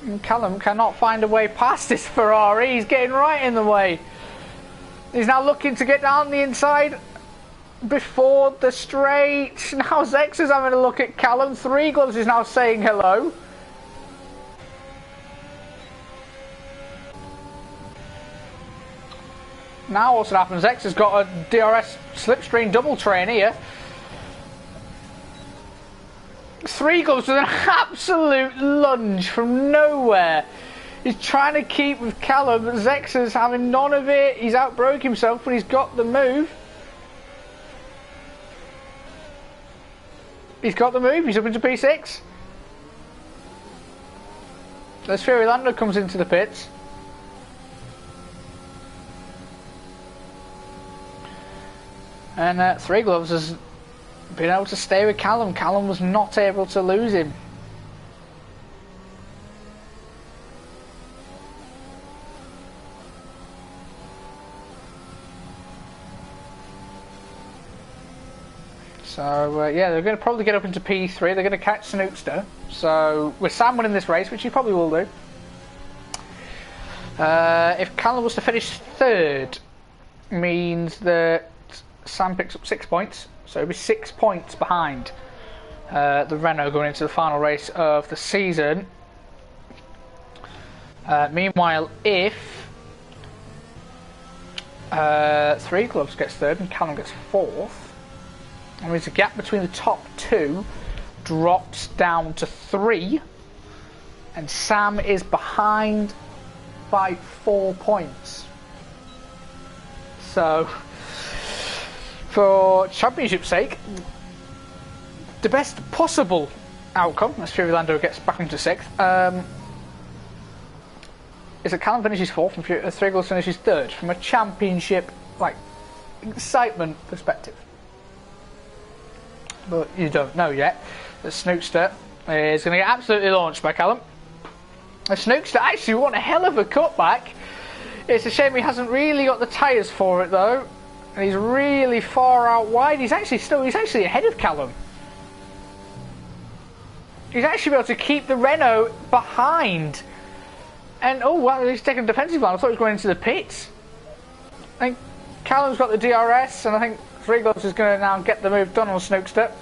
And Callum cannot find a way past this Ferrari. He's getting right in the way. He's now looking to get down the inside before the straight. Now Zex is having a look at Callum. Three Gloves is now saying hello. Now what's happened? Zex has got a DRS slipstream double train here. Three Gloves with an absolute lunge from nowhere. He's trying to keep with Callum, but Zex is having none of it. He's outbroke himself, but he's got the move. He's got the move. He's up into P6. As Fury Lando comes into the pits. And Three Gloves has been able to stay with Callum. Callum was not able to lose him. So yeah, they're going to probably get up into P3. They're going to catch Snookster. So with Sam winning this race, which he probably will do. If Callum was to finish third, means that Sam picks up 6 points. So he'll be 6 points behind the Renault going into the final race of the season. Meanwhile, if Three Gloves gets third and Callum gets fourth, that means the gap between the top two drops down to 3, and Sam is behind by 4 points. So, for championship's sake, the best possible outcome, as Fury Lando gets back into 6th, is that Callum finishes 4th and Three Gloves finishes 3rd from a championship excitement perspective. But you don't know yet that Snookster is going to get absolutely launched by Callum. And Snookster actually won a hell of a cutback. It's a shame he hasn't really got the tyres for it though. And he's really far out wide. He's actually ahead of Callum. He's actually able to keep the Renault behind. And oh wow, he's taking a defensive line. I thought he was going into the pits. I think Callum's got the DRS, and I think Three Gloves is going to now get the move done on Snookster.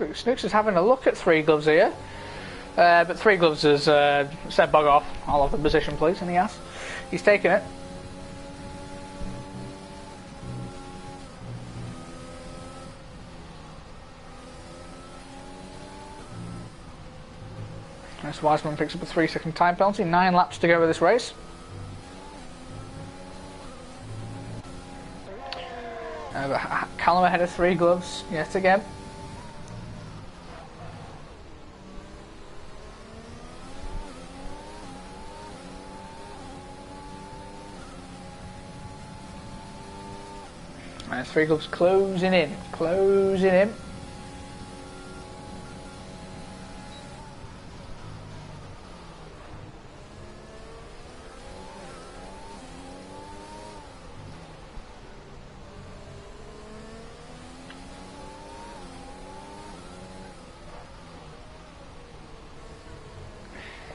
Snookster's having a look at Three Gloves here. But Three Gloves has said bug off. I'll have the position please, and he has. He's taken it. As Wiseman picks up a 3-second time penalty. 9 laps to go with this race. Callum ahead of Three Gloves yet again. And Three Gloves closing in. Closing in.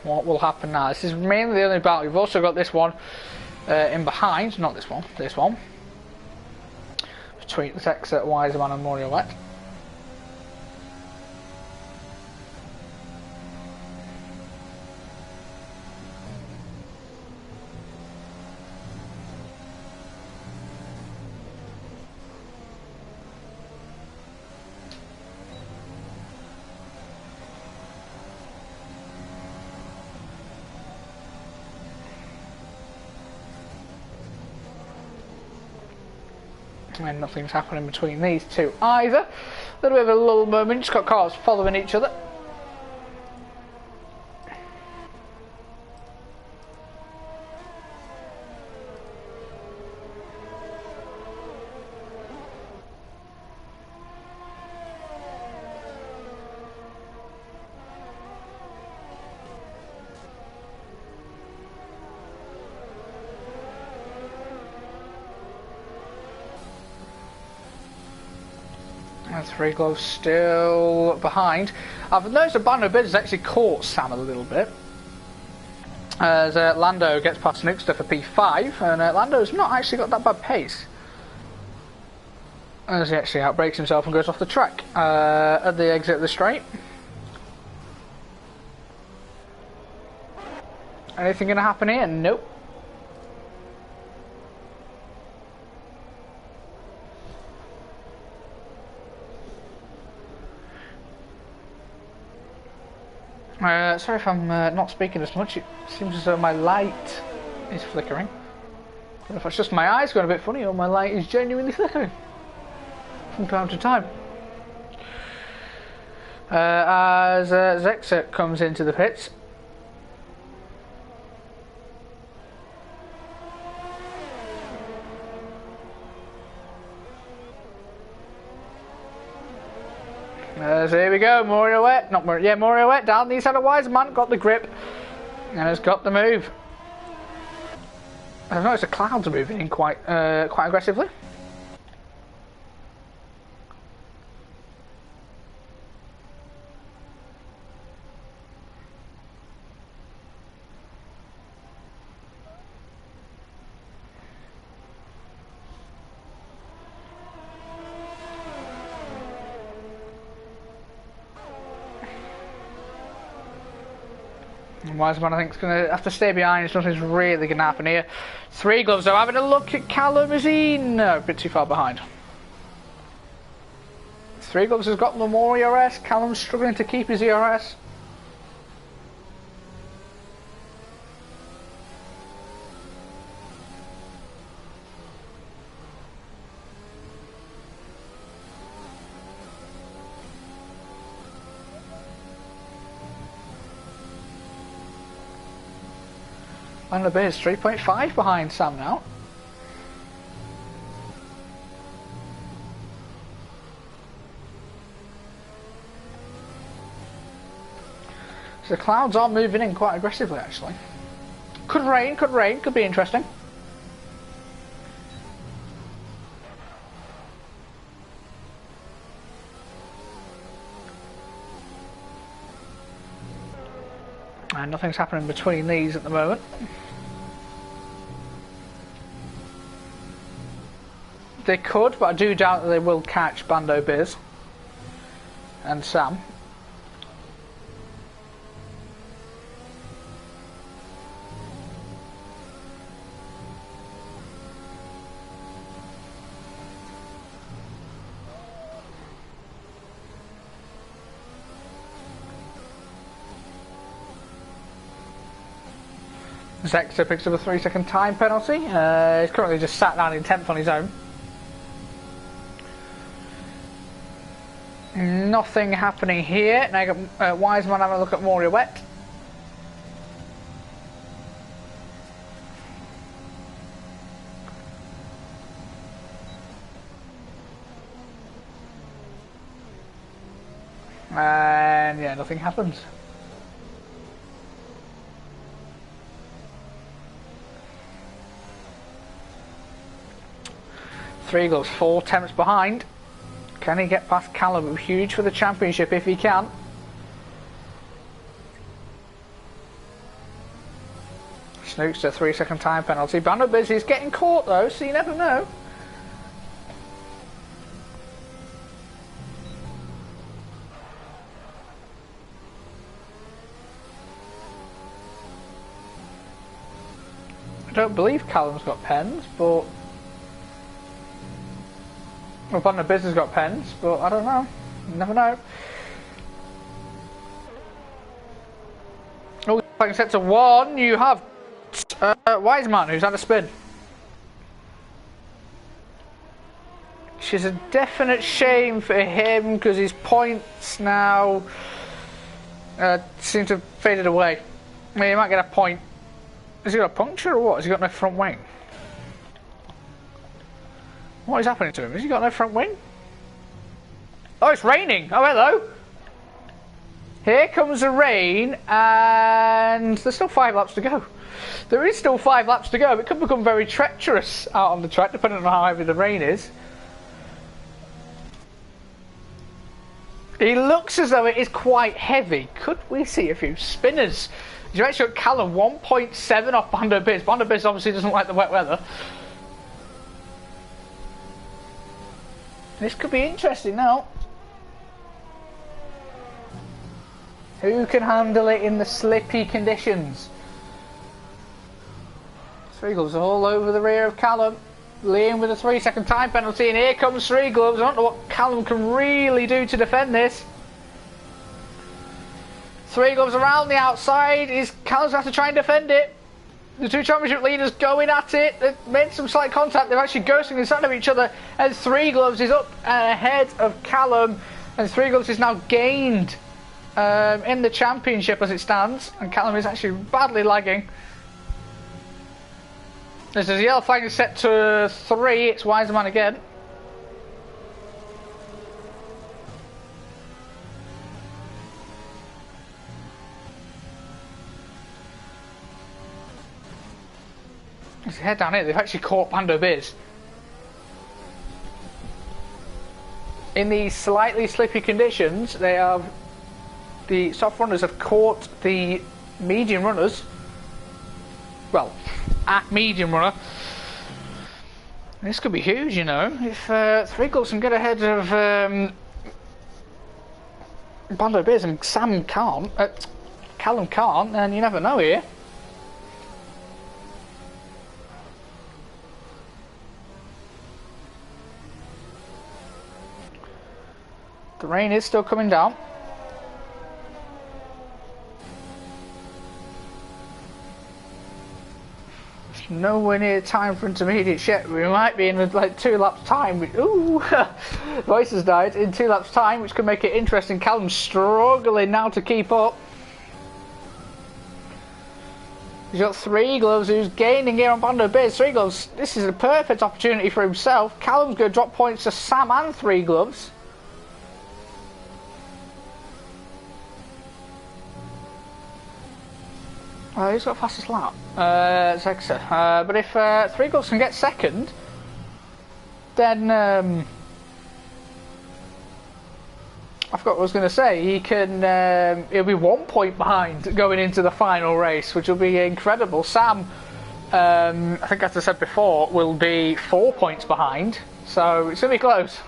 What will happen now? This is mainly the only battle. We've also got this one in behind, not this one, this one. Between the Texas Wiseman and Moriarty. And nothing's happening between these two either. A little bit of a lull moment, just got cars following each other. And Three Gloves still behind. I've noticed that Bando Biz has actually caught Sam a little bit. As Lando gets past Nookster for P5, and Lando's not actually got that bad pace. As he actually outbrakes himself and goes off the track at the exit of the straight. Anything going to happen here? Nope. Sorry if I'm not speaking as much. It seems as though my light is flickering. I don't know if it's just my eyes going a bit funny or my light is genuinely flickering from time to time. As Zexa comes into the pits. So here we go, Moriarty down the side of Wiseman, got the grip and has got the move. I've noticed the clouds are moving in quite aggressively. Wiseman, I think, is going to have to stay behind. Nothing's really going to happen here. Three Gloves, though, having a look at Callum. Is he? No, a bit too far behind. Three Gloves has got the more ERS. Callum's struggling to keep his ERS. And the Bears 3.5 behind Sam now. So the clouds are moving in quite aggressively actually. Could rain, could be interesting. And nothing's happening between these at the moment. They could, but I do doubt that they will catch Bando Biz and Sam. Zexa picks up a 3-second time penalty. He's currently just sat down in 10th on his own. Nothing happening here. Now you got Wiseman having a look at Moriarty. And yeah, nothing happens. Three Gloves 4 attempts behind. Can he get past Callum? Huge for the championship if he can. Snooks to a 3-second time penalty. Vanderbiz is getting caught though, so you never know. I don't believe Callum's got pens, but... Well, Vanderbiz has got pens, but I don't know. You never know. Oh, second set to 1. You have Wiseman, who's had a spin. Which is a definite shame for him, because his points now seem to have faded away. I mean, he might get a point. Has he got a puncture or what? Has he got no front wing? What is happening to him? Has he got no front wing? Oh, it's raining! Oh, hello! Here comes the rain, and there's still 5 laps to go. There is still 5 laps to go. It could become very treacherous out on the track, depending on how heavy the rain is. He looks as though it is quite heavy. Could we see a few spinners? You actually got Callum 1.7 off Vanderbiz. Vanderbiz obviously doesn't like the wet weather. This could be interesting now. Who can handle it in the slippy conditions? Three Gloves all over the rear of Callum. Liam with a 3-second time penalty, and here comes Three Gloves. I don't know what Callum can really do to defend this. Three Gloves around the outside. Callum's going to have to try and defend it. The two championship leaders going at it. They've made some slight contact. They're actually ghosting inside of each other. And Three Gloves is up ahead of Callum. And Three Gloves is now gained in the championship as it stands. And Callum is actually badly lagging. This is the yellow flag is set to 3. It's Wiseman again. Let's head down here. They've actually caught Vanderbiz. In these slightly slippy conditions, the soft runners have caught the medium runners. Well, a medium runner. This could be huge, you know. If Three Gloves can get ahead of Vanderbiz and Callum can't, then you never know here. The rain is still coming down. It's nowhere near time for intermediates yet. We might be in like 2 laps time. Ooh, voice has died in 2 laps time, which could make it interesting. Callum's struggling now to keep up. He's got Three Gloves who's gaining here on Vanderbiz. Three Gloves, this is a perfect opportunity for himself. Callum's going to drop points to Sam and Three Gloves. He's got fastest lap, Zexa. But if Three Gloves can get second, then I forgot what I was going to say. He can. He'll be 1 point behind going into the final race, which will be incredible. Sam, I think as I said before, will be 4 points behind, so it's going to be close.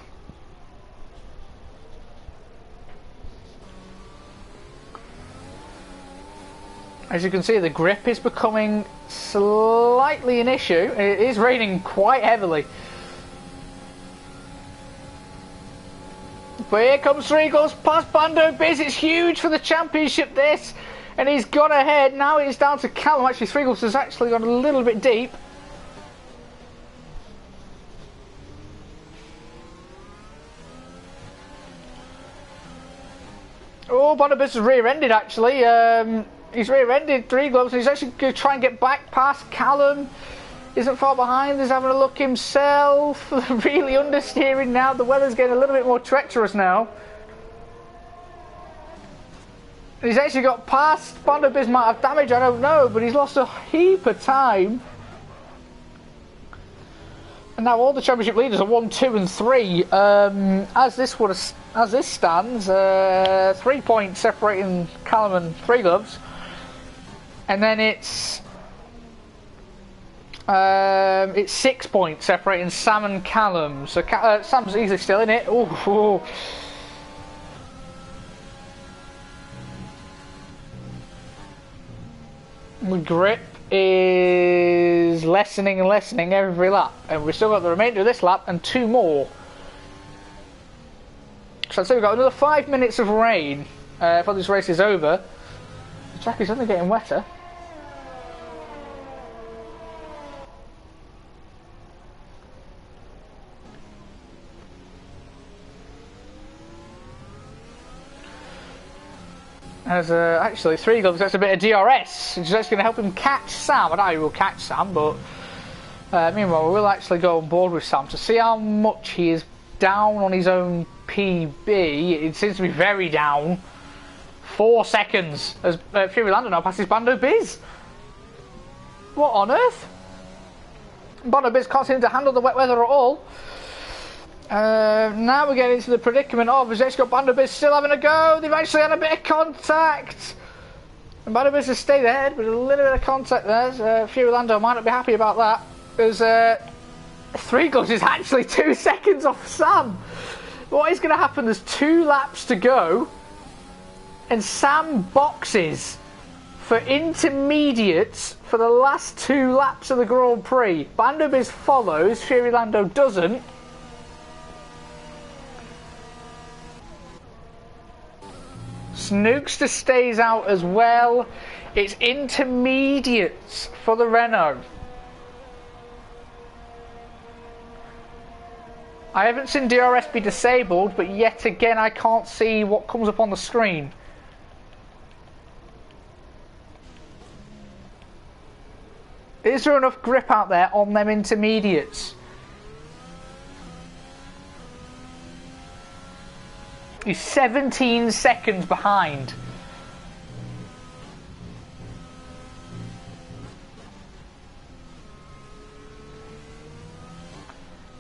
As you can see, the grip is becoming slightly an issue. It is raining quite heavily. But here comes Three Gloves past Vanderbiz. It's huge for the championship, this. And he's got ahead. Now it's down to Callum. Actually, Three Gloves has actually gone a little bit deep. Oh, Vanderbiz is rear-ended, actually. He's rear-ended Three Gloves, and he's actually going to try and get back past Callum. Isn't far behind, he's having a look himself. Really understeering now. The weather's getting a little bit more treacherous now. Three Gloves is actually going to try and get back past Callum. Isn't far behind, he's having a look himself. Really understeering now. The weather's getting a little bit more treacherous now. Three Gloves is actually going to try and get back past Callum. Isn't far behind, he's having a look himself. Really understeering now. The weather's getting a little bit more treacherous now. He's actually got past Van Biz's amount of damage, I don't know, but he's lost a heap of time. And now all the championship leaders are 1, 2 and 3. As this stands, 3 points separating Callum and Three Gloves. And then it's 6 points separating Sam and Callum. So Sam's easily still in it. Ooh. The grip is lessening and lessening every lap, and we've still got the remainder of this lap and 2 more. So I'd say we've got another 5 minutes of rain before this race is over. The track is only getting wetter. As actually Three Gloves gets a bit of DRS, which is actually going to help him catch Sam. I doubt he will catch Sam, but meanwhile we'll actually go on board with Sam to see how much he is down on his own PB. It seems to be very down. 4 seconds as Fury Lando now passes Bando Biz. What on earth? Bando Biz can't seem to handle the wet weather at all. Now we're getting into the predicament of Zexco Bando Biz still having a go. They've actually had a bit of contact. And Bando Biz has stayed ahead with a little bit of contact there. Fury Lando might not be happy about that. Because Three Gloves is actually 2 seconds off Sam. What is going to happen? There's 2 laps to go. And Sam boxes for intermediates for the last 2 laps of the Grand Prix. Bando Biz follows. Fury Lando doesn't. Snookster stays out as well. It's intermediates for the Renault. I haven't seen DRS be disabled, but yet again I can't see what comes up on the screen. Is there enough grip out there on them intermediates? He's 17 seconds behind.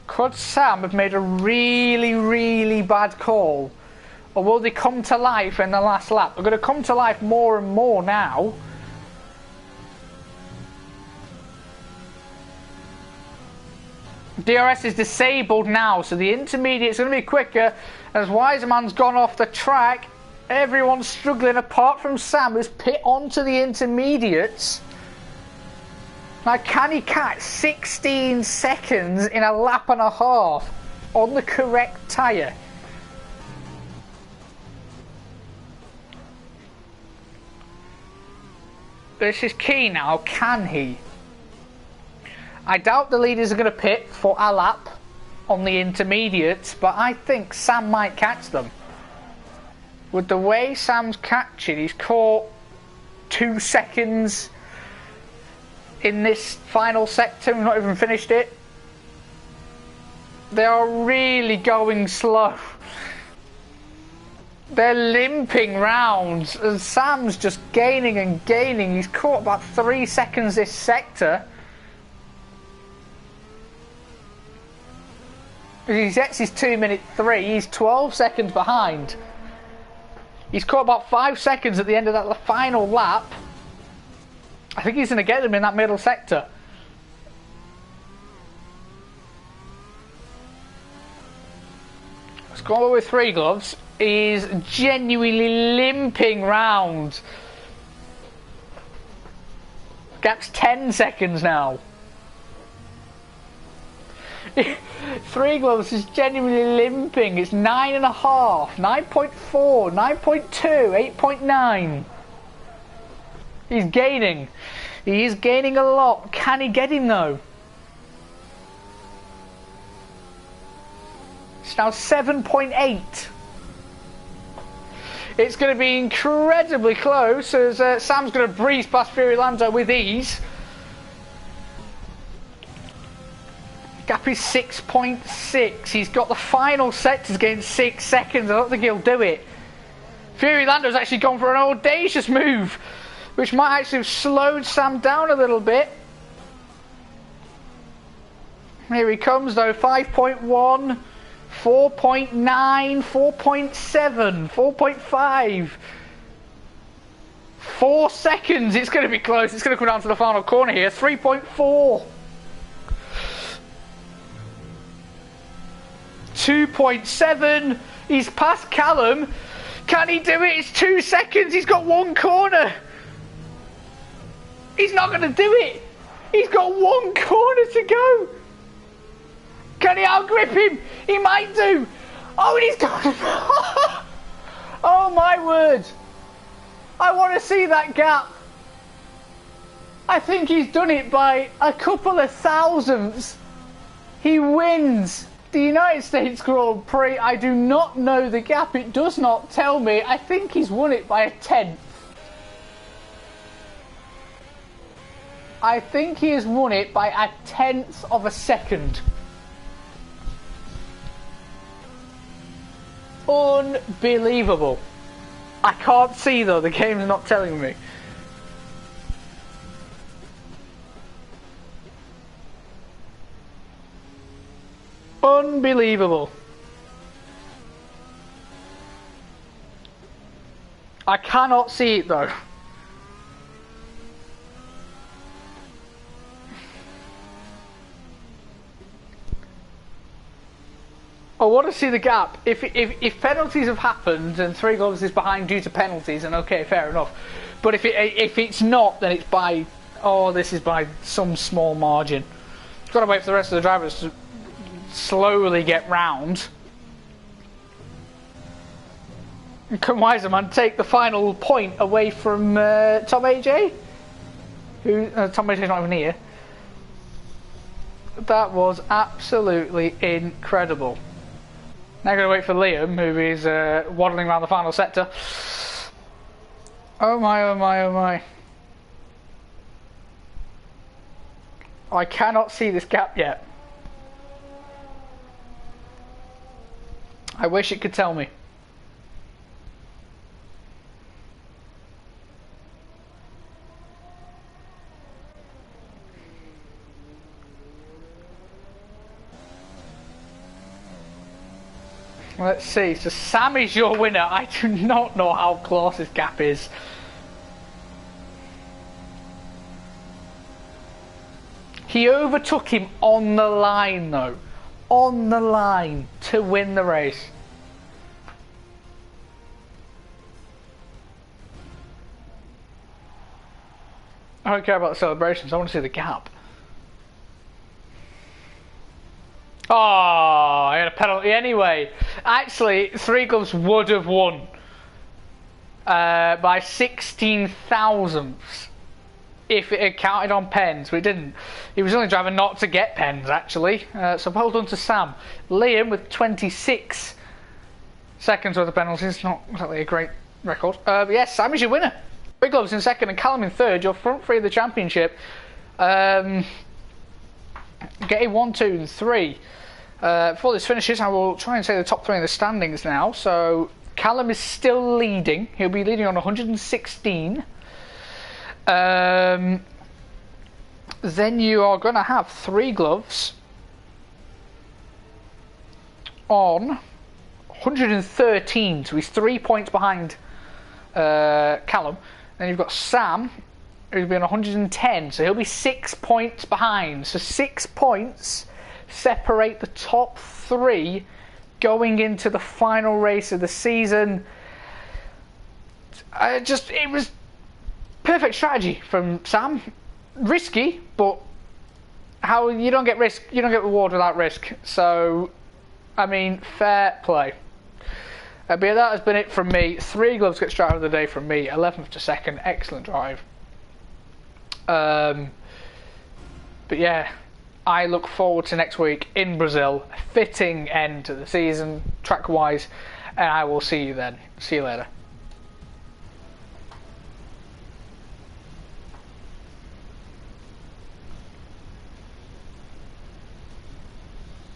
Could Sam have made a really bad call? Or will they come to life in the last lap? They're going to come to life more and more now. DRS is disabled now, so the intermediate's going to be quicker. As Wiseman's gone off the track, everyone's struggling apart from Sam, who's pit onto the intermediates. Now, can he catch 16 seconds in a lap and a half on the correct tyre? This is key now, can he? I doubt the leaders are going to pit for a lap on the intermediates, but I think Sam might catch them. With the way Sam's catching, he's caught 2 seconds in this final sector. We've not even finished it. They are really going slow. They're limping round, and Sam's just gaining and gaining. He's caught about 3 seconds this sector. He gets his 2-minute 3, he's 12 seconds behind. He's caught about 5 seconds at the end of that final lap. I think he's going to get them in that middle sector. What's going on with Three Gloves is genuinely limping round. Gap's 10 seconds now. Three Gloves is genuinely limping. It's 9.5, 9.4, 9.2, 8.9. He's gaining. He is gaining a lot. Can he get him though? It's now 7.8. It's going to be incredibly close as Sam's going to breeze past Fury Lando with ease. Gap is 6.6. He's got the final sectors getting 6 seconds. I don't think he'll do it. Fury Lando's actually gone for an audacious move, which might actually have slowed Sam down a little bit. Here he comes though, 5.1, 4.9, 4.7, 4.5. 4 seconds, it's going to be close. It's going to come down to the final corner here. 3.4. 2.7. He's past Callum. Can he do it? It's 2 seconds. He's got 1 corner. He's not going to do it. He's got 1 corner to go. Can he outgrip him? He might do. Oh, and he's got... Oh, my word. I want to see that gap. I think he's done it by a couple of thousandths. He wins the United States Grand Prix. I do not know the gap. It does not tell me. I think he's won it by a 10th. I think he has won it by a 10th of a second. Unbelievable. I can't see though, the game's not telling me. Unbelievable. I cannot see it though. I want to see the gap. If penalties have happened and 3 gloves is behind due to penalties, then okay, fair enough. But if it's not, then it's by, oh, this is by some small margin. Got to wait for the rest of the drivers to slowly get round. And can Weiserman take the final point away from Tom AJ? Who Tom AJ's not even here. That was absolutely incredible. Now going to wait for Liam, who is waddling around the final sector. Oh my, oh my, oh my. I cannot see this gap yet. I wish it could tell me. Let's see, so Sam is your winner. I do not know how close this gap is. He overtook him on the line though. On the line to win the race. I don't care about the celebrations, I want to see the gap. Oh, I had a penalty anyway. Actually, 3 gloves would have won by 16 thousandths if it had counted on pens, but it didn't. He was only driving not to get pens, actually. So well done to Sam. Liam with 26 seconds worth of penalties. Not exactly a great record. But yes, Sam is your winner. 3 gloves in second and Callum in third. Your front three of the championship. Getting 1, 2 and 3. Before this finishes, I will try and say the top 3 in the standings now. So Callum is still leading. He'll be leading on 116. Then you are going to have 3 gloves on 113. So he's 3 points behind Callum. Then you've got Sam, who's been 110, so he'll be 6 points behind. So 6 points separate the top 3 going into the final race of the season. It was perfect strategy from Sam. Risky, but how you don't get reward without risk. So, I mean, fair play. But yeah, that has been it from me. 3 gloves get driver of the day from me. 11th to 2nd, excellent drive. But yeah, I look forward to next week in Brazil. A fitting end to the season, track-wise, and I will see you then. See you later.